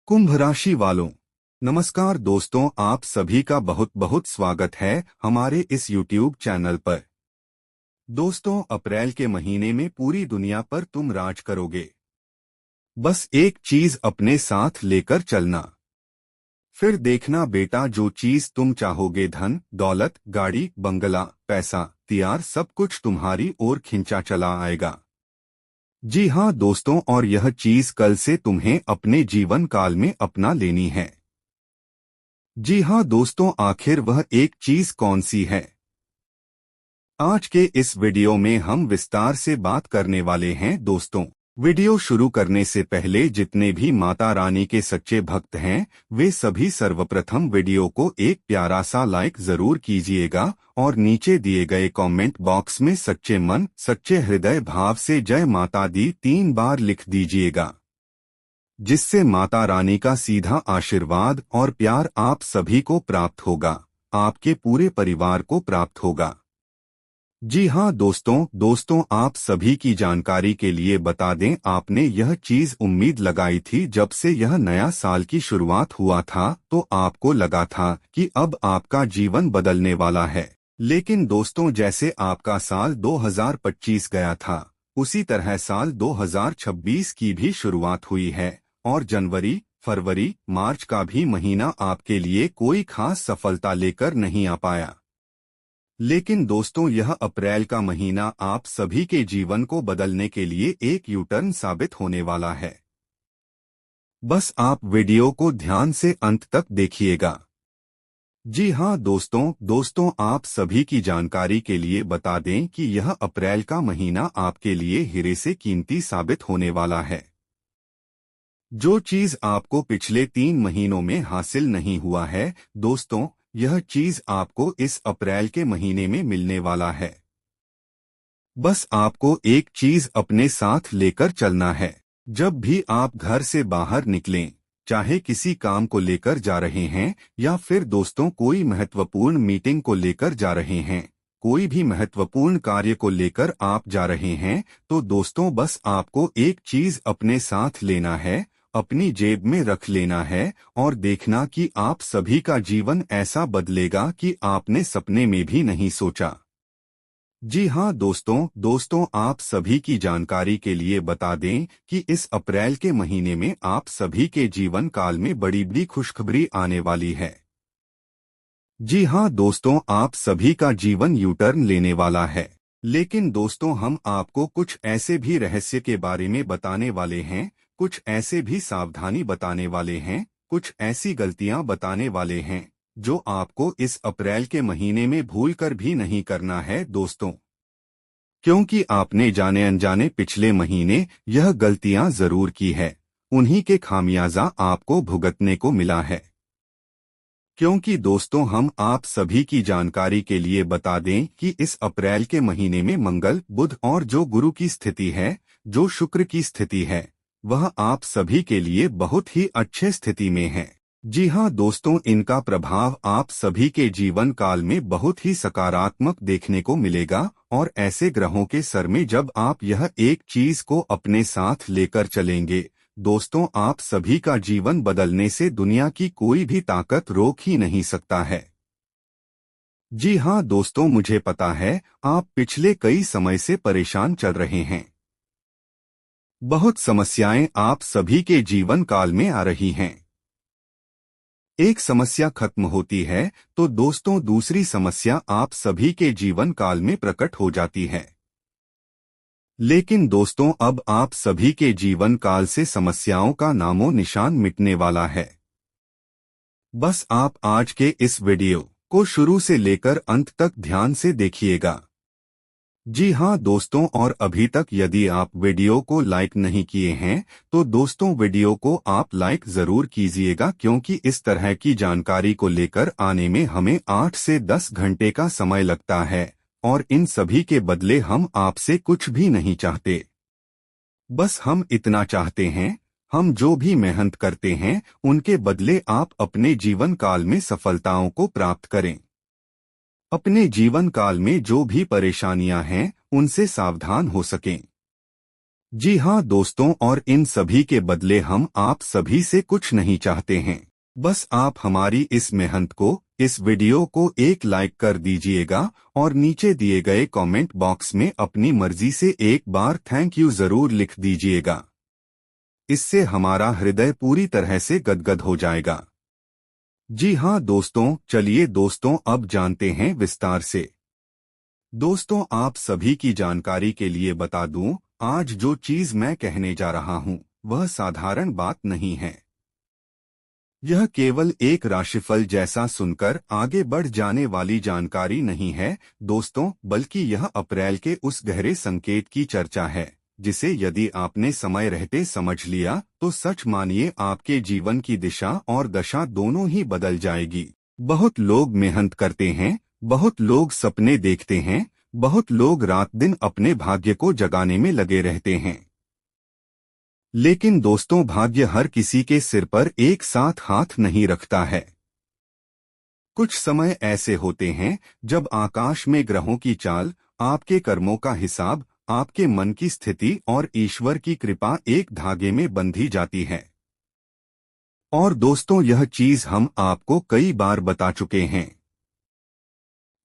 कुंभ राशि वालों, नमस्कार दोस्तों। आप सभी का बहुत बहुत स्वागत है हमारे इस YouTube चैनल पर। दोस्तों, अप्रैल के महीने में पूरी दुनिया पर तुम राज करोगे। बस एक चीज अपने साथ लेकर चलना। फिर देखना बेटा, जो चीज तुम चाहोगे, धन दौलत, गाड़ी, बंगला, पैसा, तियार, सब कुछ तुम्हारी ओर खिंचा चला आएगा। जी हाँ दोस्तों, और यह चीज कल से तुम्हें अपने जीवन काल में अपना लेनी है। जी हाँ दोस्तों, आखिर वह एक चीज कौन सी है? आज के इस वीडियो में हम विस्तार से बात करने वाले हैं दोस्तों। वीडियो शुरू करने से पहले जितने भी माता रानी के सच्चे भक्त हैं, वे सभी सर्वप्रथम वीडियो को एक प्यारा सा लाइक जरूर कीजिएगा और नीचे दिए गए कमेंट बॉक्स में सच्चे मन, सच्चे हृदय भाव से जय माता दी 3 बार लिख दीजिएगा, जिससे माता रानी का सीधा आशीर्वाद और प्यार आप सभी को प्राप्त होगा, आपके पूरे परिवार को प्राप्त होगा। जी हाँ दोस्तों, आप सभी की जानकारी के लिए बता दें, आपने यह चीज उम्मीद लगाई थी जब से यह नया साल की शुरुआत हुआ था, तो आपको लगा था कि अब आपका जीवन बदलने वाला है। लेकिन दोस्तों, जैसे आपका साल 2025 गया था, उसी तरह साल 2026 की भी शुरुआत हुई है और जनवरी, फरवरी, मार्च का भी महीना आपके लिए कोई खास सफलता लेकर नहीं आ पाया। लेकिन दोस्तों, यह अप्रैल का महीना आप सभी के जीवन को बदलने के लिए एक यू टर्न साबित होने वाला है। बस आप वीडियो को ध्यान से अंत तक देखिएगा। जी हाँ दोस्तों, आप सभी की जानकारी के लिए बता दें कि यह अप्रैल का महीना आपके लिए हीरे से कीमती साबित होने वाला है। जो चीज आपको पिछले 3 महीनों में हासिल नहीं हुआ है दोस्तों, यह चीज आपको इस अप्रैल के महीने में मिलने वाला है। बस आपको एक चीज अपने साथ लेकर चलना है। जब भी आप घर से बाहर निकलें, चाहे किसी काम को लेकर जा रहे हैं या फिर दोस्तों कोई महत्वपूर्ण मीटिंग को लेकर जा रहे हैं, कोई भी महत्वपूर्ण कार्य को लेकर आप जा रहे हैं, तो दोस्तों बस आपको एक चीज अपने साथ लेना है, अपनी जेब में रख लेना है और देखना कि आप सभी का जीवन ऐसा बदलेगा कि आपने सपने में भी नहीं सोचा। जी हाँ दोस्तों, आप सभी की जानकारी के लिए बता दें कि इस अप्रैल के महीने में आप सभी के जीवन काल में बड़ी बड़ी खुशखबरी आने वाली है। जी हाँ दोस्तों, आप सभी का जीवन यू टर्न लेने वाला है। लेकिन दोस्तों, हम आपको कुछ ऐसे भी रहस्य के बारे में बताने वाले हैं, कुछ ऐसे भी सावधानी बताने वाले हैं, कुछ ऐसी गलतियां बताने वाले हैं जो आपको इस अप्रैल के महीने में भूलकर भी नहीं करना है दोस्तों, क्योंकि आपने जाने अनजाने पिछले महीने यह गलतियां जरूर की है, उन्हीं के खामियाजा आपको भुगतने को मिला है। क्योंकि दोस्तों, हम आप सभी की जानकारी के लिए बता दें कि इस अप्रैल के महीने में मंगल, बुध और जो गुरु की स्थिति है, जो शुक्र की स्थिति है, वह आप सभी के लिए बहुत ही अच्छे स्थिति में है। जी हाँ दोस्तों, इनका प्रभाव आप सभी के जीवन काल में बहुत ही सकारात्मक देखने को मिलेगा और ऐसे ग्रहों के सर में जब आप यह एक चीज को अपने साथ लेकर चलेंगे दोस्तों, आप सभी का जीवन बदलने से दुनिया की कोई भी ताकत रोक ही नहीं सकता है। जी हाँ दोस्तों, मुझे पता है आप पिछले कई समय से परेशान चल रहे हैं। बहुत समस्याएं आप सभी के जीवन काल में आ रही हैं। एक समस्या खत्म होती है तो दोस्तों दूसरी समस्या आप सभी के जीवन काल में प्रकट हो जाती है। लेकिन दोस्तों, अब आप सभी के जीवन काल से समस्याओं का नामो निशान मिटने वाला है। बस आप आज के इस वीडियो को शुरू से लेकर अंत तक ध्यान से देखिएगा। जी हाँ दोस्तों, और अभी तक यदि आप वीडियो को लाइक नहीं किए हैं तो दोस्तों वीडियो को आप लाइक जरूर कीजिएगा, क्योंकि इस तरह की जानकारी को लेकर आने में हमें 8 से 10 घंटे का समय लगता है और इन सभी के बदले हम आपसे कुछ भी नहीं चाहते। बस हम इतना चाहते हैं, हम जो भी मेहनत करते हैं उनके बदले आप अपने जीवन काल में सफलताओं को प्राप्त करें। अपने जीवन काल में जो भी परेशानियां हैं उनसे सावधान हो सकें। जी हाँ दोस्तों, और इन सभी के बदले हम आप सभी से कुछ नहीं चाहते हैं। बस आप हमारी इस मेहनत को, इस वीडियो को एक लाइक कर दीजिएगा और नीचे दिए गए कमेंट बॉक्स में अपनी मर्जी से एक बार थैंक यू जरूर लिख दीजिएगा। इससे हमारा हृदय पूरी तरह से गदगद हो जाएगा। जी हाँ दोस्तों, चलिए दोस्तों अब जानते हैं विस्तार से। दोस्तों, आप सभी की जानकारी के लिए बता दूं, आज जो चीज मैं कहने जा रहा हूं वह साधारण बात नहीं है। यह केवल एक राशिफल जैसा सुनकर आगे बढ़ जाने वाली जानकारी नहीं है दोस्तों, बल्कि यह अप्रैल के उस गहरे संकेत की चर्चा है जिसे यदि आपने समय रहते समझ लिया तो सच मानिए आपके जीवन की दिशा और दशा दोनों ही बदल जाएगी। बहुत लोग मेहनत करते हैं, बहुत लोग सपने देखते हैं, बहुत लोग रात दिन अपने भाग्य को जगाने में लगे रहते हैं। लेकिन दोस्तों, भाग्य हर किसी के सिर पर एक साथ हाथ नहीं रखता है। कुछ समय ऐसे होते हैं जब आकाश में ग्रहों की चाल, आपके कर्मों का हिसाब, आपके मन की स्थिति और ईश्वर की कृपा एक धागे में बंधी जाती है। और दोस्तों, यह चीज हम आपको कई बार बता चुके हैं।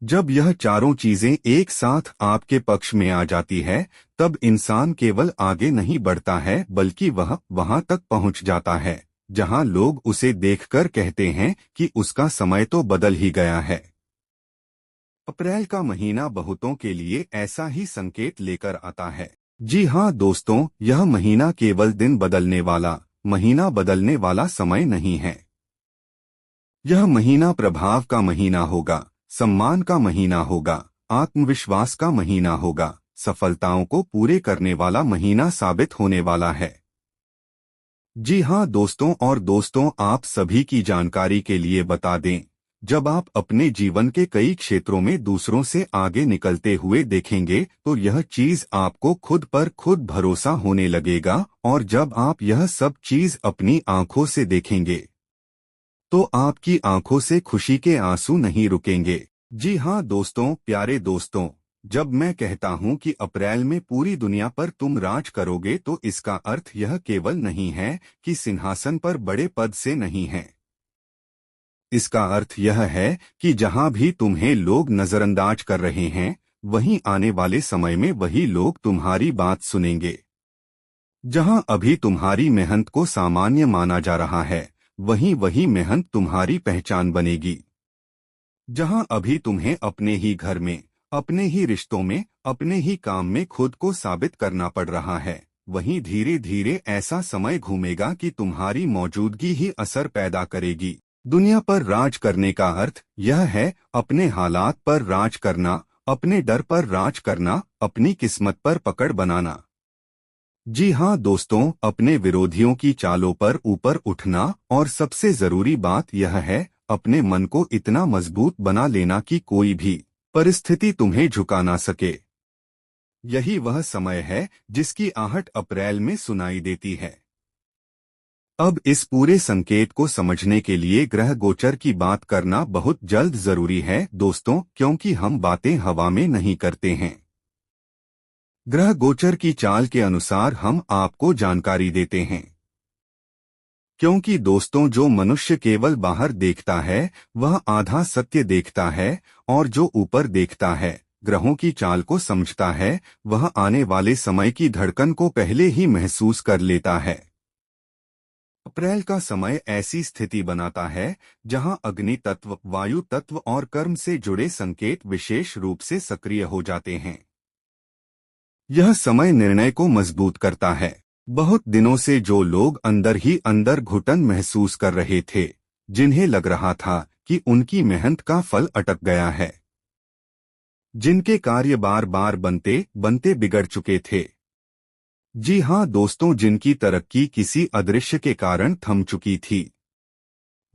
जब यह चारों चीजें एक साथ आपके पक्ष में आ जाती है, तब इंसान केवल आगे नहीं बढ़ता है बल्कि वह वहां तक पहुंच जाता है जहां लोग उसे देखकर कहते हैं कि उसका समय तो बदल ही गया है। अप्रैल का महीना बहुतों के लिए ऐसा ही संकेत लेकर आता है। जी हाँ दोस्तों, यह महीना केवल दिन बदलने वाला, महीना बदलने वाला समय नहीं है। यह महीना प्रभाव का महीना होगा, सम्मान का महीना होगा, आत्मविश्वास का महीना होगा, सफलताओं को पूरे करने वाला महीना साबित होने वाला है। जी हाँ दोस्तों, और दोस्तों आप सभी की जानकारी के लिए बता दें, जब आप अपने जीवन के कई क्षेत्रों में दूसरों से आगे निकलते हुए देखेंगे तो यह चीज आपको खुद पर खुद भरोसा होने लगेगा, और जब आप यह सब चीज अपनी आंखों से देखेंगे तो आपकी आंखों से खुशी के आंसू नहीं रुकेंगे। जी हाँ दोस्तों, प्यारे दोस्तों, जब मैं कहता हूँ कि अप्रैल में पूरी दुनिया पर तुम राज करोगे तो इसका अर्थ यह केवल नहीं है कि सिंहासन पर बड़े पद से नहीं है। इसका अर्थ यह है कि जहाँ भी तुम्हें लोग नजरअंदाज कर रहे हैं, वहीं आने वाले समय में वही लोग तुम्हारी बात सुनेंगे। जहाँ अभी तुम्हारी मेहनत को सामान्य माना जा रहा है, वहीं वही मेहनत तुम्हारी पहचान बनेगी। जहां अभी तुम्हें अपने ही घर में, अपने ही रिश्तों में, अपने ही काम में खुद को साबित करना पड़ रहा है, वहीं धीरे धीरे ऐसा समय घूमेगा कि तुम्हारी मौजूदगी ही असर पैदा करेगी। दुनिया पर राज करने का अर्थ यह है अपने हालात पर राज करना, अपने डर पर राज करना, अपनी किस्मत पर पकड़ बनाना। जी हाँ दोस्तों, अपने विरोधियों की चालों पर ऊपर उठना, और सबसे जरूरी बात यह है अपने मन को इतना मजबूत बना लेना कि कोई भी परिस्थिति तुम्हें झुका ना सके। यही वह समय है जिसकी आहट अप्रैल में सुनाई देती है। अब इस पूरे संकेत को समझने के लिए ग्रह गोचर की बात करना बहुत जल्द जरूरी है दोस्तों, क्योंकि हम बातें हवा में नहीं करते हैं। ग्रह गोचर की चाल के अनुसार हम आपको जानकारी देते हैं, क्योंकि दोस्तों जो मनुष्य केवल बाहर देखता है वह आधा सत्य देखता है, और जो ऊपर देखता है, ग्रहों की चाल को समझता है, वह आने वाले समय की धड़कन को पहले ही महसूस कर लेता है। अप्रैल का समय ऐसी स्थिति बनाता है जहां अग्नि तत्व, वायु तत्व और कर्म से जुड़े संकेत विशेष रूप से सक्रिय हो जाते हैं। यह समय निर्णय को मजबूत करता है। बहुत दिनों से जो लोग अंदर ही अंदर घुटन महसूस कर रहे थे, जिन्हें लग रहा था कि उनकी मेहनत का फल अटक गया है, जिनके कार्य बार बार बनते बनते बिगड़ चुके थे। जी हाँ दोस्तों, जिनकी तरक्की किसी अदृश्य के कारण थम चुकी थी,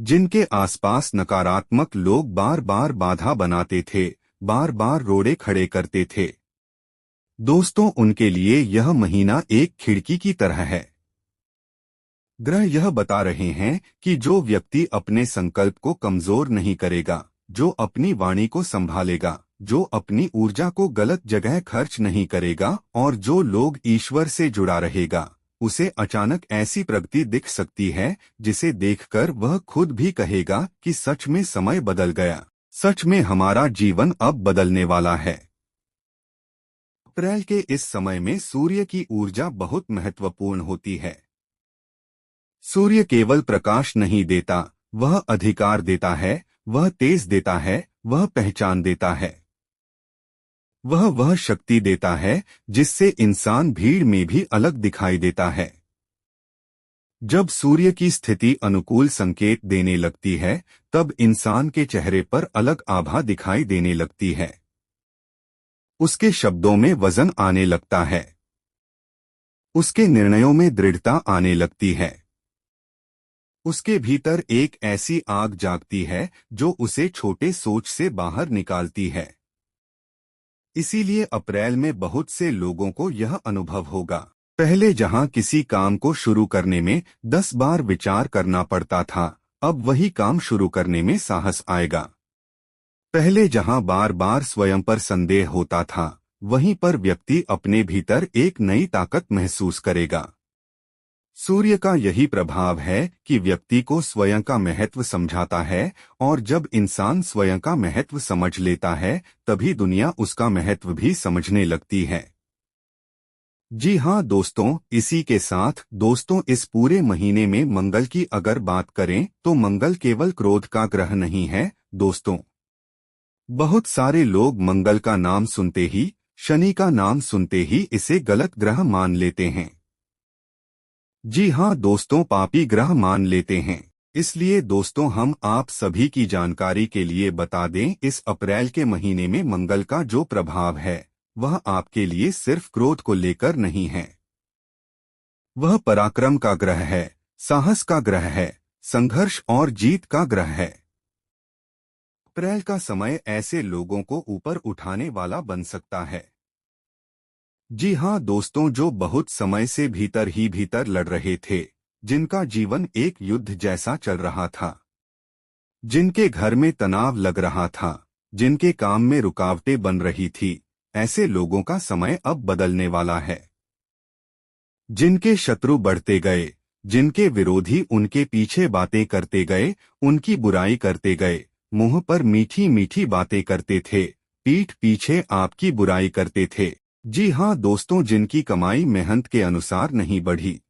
जिनके आसपास नकारात्मक लोग बार बार बाधा बनाते थे, बार बार रोड़े खड़े करते थे, दोस्तों उनके लिए यह महीना एक खिड़की की तरह है। ग्रह यह बता रहे हैं कि जो व्यक्ति अपने संकल्प को कमजोर नहीं करेगा, जो अपनी वाणी को संभालेगा, जो अपनी ऊर्जा को गलत जगह खर्च नहीं करेगा और जो लोग ईश्वर से जुड़ा रहेगा, उसे अचानक ऐसी प्रगति दिख सकती है जिसे देखकर वह खुद भी कहेगा कि सच में समय बदल गया, सच में हमारा जीवन अब बदलने वाला है। अप्रैल के इस समय में सूर्य की ऊर्जा बहुत महत्वपूर्ण होती है। सूर्य केवल प्रकाश नहीं देता, वह अधिकार देता है, वह तेज देता है, वह पहचान देता है। वह शक्ति देता है जिससे इंसान भीड़ में भी अलग दिखाई देता है। जब सूर्य की स्थिति अनुकूल संकेत देने लगती है, तब इंसान के चेहरे पर अलग आभा दिखाई देने लगती है। उसके शब्दों में वजन आने लगता है। उसके निर्णयों में दृढ़ता आने लगती है। उसके भीतर एक ऐसी आग जागती है जो उसे छोटे सोच से बाहर निकालती है। इसीलिए अप्रैल में बहुत से लोगों को यह अनुभव होगा। पहले जहां किसी काम को शुरू करने में 10 बार विचार करना पड़ता था, अब वही काम शुरू करने में साहस आएगा। पहले जहां बार बार स्वयं पर संदेह होता था, वहीं पर व्यक्ति अपने भीतर एक नई ताकत महसूस करेगा। सूर्य का यही प्रभाव है कि व्यक्ति को स्वयं का महत्व समझाता है, और जब इंसान स्वयं का महत्व समझ लेता है, तभी दुनिया उसका महत्व भी समझने लगती है। जी हाँ दोस्तों, इसी के साथ दोस्तों इस पूरे महीने में मंगल की अगर बात करें तो मंगल केवल क्रोध का ग्रह नहीं है दोस्तों। बहुत सारे लोग मंगल का नाम सुनते ही, शनि का नाम सुनते ही इसे गलत ग्रह मान लेते हैं। जी हाँ दोस्तों, पापी ग्रह मान लेते हैं। इसलिए दोस्तों हम आप सभी की जानकारी के लिए बता दें, इस अप्रैल के महीने में मंगल का जो प्रभाव है वह आपके लिए सिर्फ क्रोध को लेकर नहीं है। वह पराक्रम का ग्रह है, साहस का ग्रह है, संघर्ष और जीत का ग्रह है। अप्रैल का समय ऐसे लोगों को ऊपर उठाने वाला बन सकता है। जी हाँ दोस्तों, जो बहुत समय से भीतर ही भीतर लड़ रहे थे, जिनका जीवन एक युद्ध जैसा चल रहा था, जिनके घर में तनाव लग रहा था, जिनके काम में रुकावटें बन रही थी, ऐसे लोगों का समय अब बदलने वाला है। जिनके शत्रु बढ़ते गए, जिनके विरोधी उनके पीछे बातें करते गए, उनकी बुराई करते गए, मुंह पर मीठी मीठी बातें करते थे, पीठ पीछे आपकी बुराई करते थे। जी हाँ दोस्तों, जिनकी कमाई मेहनत के अनुसार नहीं बढ़ी,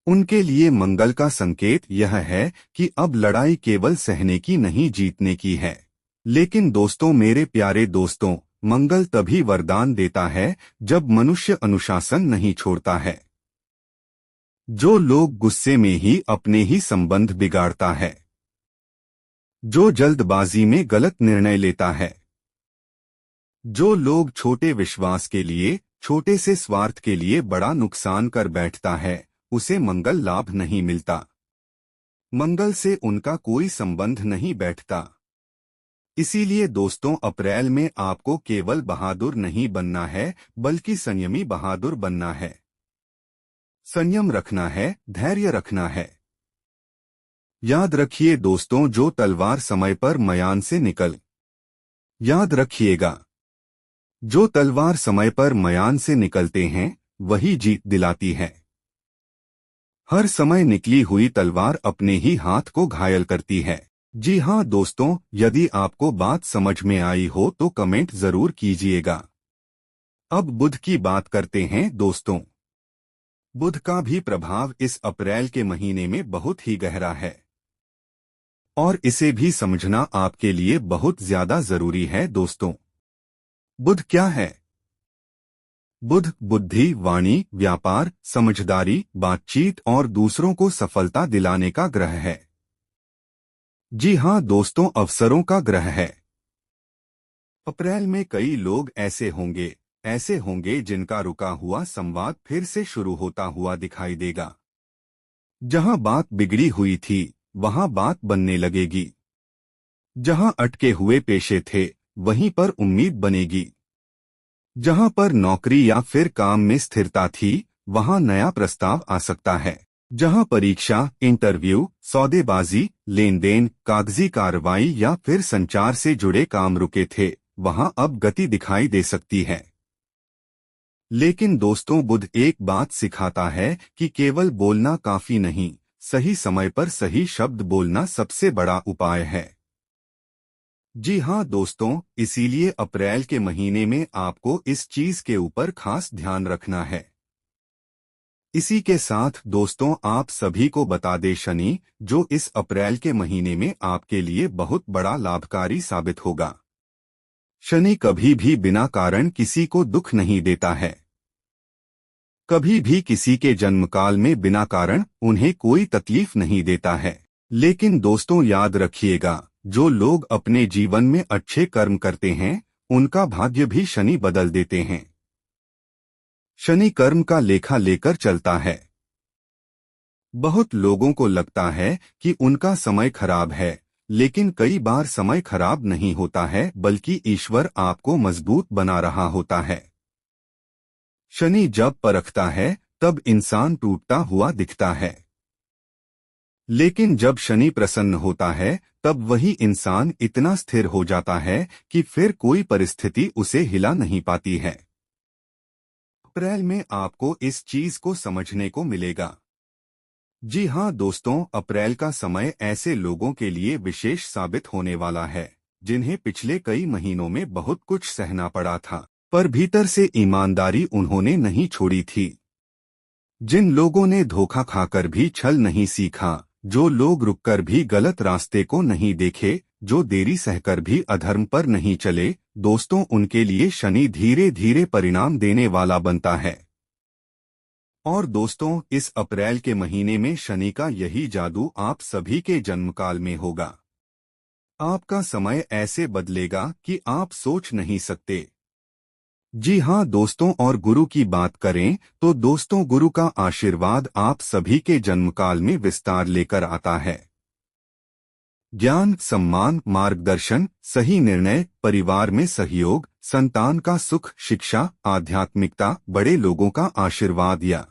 उनके लिए मंगल का संकेत यह है कि अब लड़ाई केवल सहने की नहीं, जीतने की है। लेकिन दोस्तों, मेरे प्यारे दोस्तों, मंगल तभी वरदान देता है जब मनुष्य अनुशासन नहीं छोड़ता है। जो लोग गुस्से में ही अपने ही संबंध बिगाड़ता है, जो जल्दबाजी में गलत निर्णय लेता है, जो लोग छोटे विश्वास के लिए, छोटे से स्वार्थ के लिए बड़ा नुकसान कर बैठता है, उसे मंगल लाभ नहीं मिलता। मंगल से उनका कोई संबंध नहीं बैठता। इसीलिए दोस्तों, अप्रैल में आपको केवल बहादुर नहीं बनना है, बल्कि संयमी बहादुर बनना है। संयम रखना है, धैर्य रखना है। याद रखिए दोस्तों, जो तलवार समय पर म्यान से याद रखिएगा, जो तलवार समय पर म्यान से निकलते हैं वही जीत दिलाती है। हर समय निकली हुई तलवार अपने ही हाथ को घायल करती है। जी हाँ दोस्तों, यदि आपको बात समझ में आई हो तो कमेंट जरूर कीजिएगा। अब बुध की बात करते हैं दोस्तों। बुध का भी प्रभाव इस अप्रैल के महीने में बहुत ही गहरा है, और इसे भी समझना आपके लिए बहुत ज्यादा जरूरी है दोस्तों। बुध क्या है? बुध बुद्धि, वाणी, व्यापार, समझदारी, बातचीत और दूसरों को सफलता दिलाने का ग्रह है। जी हाँ दोस्तों, अवसरों का ग्रह है। अप्रैल में कई लोग ऐसे होंगे जिनका रुका हुआ संवाद फिर से शुरू होता हुआ दिखाई देगा। जहां बात बिगड़ी हुई थी, वहां बात बनने लगेगी। जहां अटके हुए पेशे थे, वहीं पर उम्मीद बनेगी। जहां पर नौकरी या फिर काम में स्थिरता थी, वहां नया प्रस्ताव आ सकता है। जहां परीक्षा, इंटरव्यू, सौदेबाजी, लेन देन, कागजी कार्रवाई या फिर संचार से जुड़े काम रुके थे, वहां अब गति दिखाई दे सकती है। लेकिन दोस्तों, बुध एक बात सिखाता है कि केवल बोलना काफी नहीं, सही समय पर सही शब्द बोलना सबसे बड़ा उपाय है। जी हाँ दोस्तों, इसीलिए अप्रैल के महीने में आपको इस चीज के ऊपर खास ध्यान रखना है। इसी के साथ दोस्तों, आप सभी को बता दें, शनि जो इस अप्रैल के महीने में आपके लिए बहुत बड़ा लाभकारी साबित होगा। शनि कभी भी बिना कारण किसी को दुख नहीं देता है। कभी भी किसी के जन्मकाल में बिना कारण उन्हें कोई तकलीफ नहीं देता है। लेकिन दोस्तों, याद रखिएगा, जो लोग अपने जीवन में अच्छे कर्म करते हैं उनका भाग्य भी शनि बदल देते हैं। शनि कर्म का लेखा लेकर चलता है। बहुत लोगों को लगता है कि उनका समय खराब है, लेकिन कई बार समय खराब नहीं होता है, बल्कि ईश्वर आपको मजबूत बना रहा होता है। शनि जब परखता है तब इंसान टूटता हुआ दिखता है, लेकिन जब शनि प्रसन्न होता है तब वही इंसान इतना स्थिर हो जाता है कि फिर कोई परिस्थिति उसे हिला नहीं पाती है। अप्रैल में आपको इस चीज को समझने को मिलेगा। जी हाँ दोस्तों, अप्रैल का समय ऐसे लोगों के लिए विशेष साबित होने वाला है जिन्हें पिछले कई महीनों में बहुत कुछ सहना पड़ा था, पर भीतर से ईमानदारी उन्होंने नहीं छोड़ी थी। जिन लोगों ने धोखा खाकर भी छल नहीं सीखा, जो लोग रुककर भी गलत रास्ते को नहीं देखे, जो देरी सहकर भी अधर्म पर नहीं चले, दोस्तों उनके लिए शनि धीरे धीरे परिणाम देने वाला बनता है। और दोस्तों, इस अप्रैल के महीने में शनि का यही जादू आप सभी के जन्मकाल में होगा। आपका समय ऐसे बदलेगा कि आप सोच नहीं सकते। जी हाँ दोस्तों, और गुरु की बात करें तो दोस्तों, गुरु का आशीर्वाद आप सभी के जन्मकाल में विस्तार लेकर आता है। ज्ञान, सम्मान, मार्गदर्शन, सही निर्णय, परिवार में सहयोग, संतान का सुख, शिक्षा, आध्यात्मिकता, बड़े लोगों का आशीर्वाद या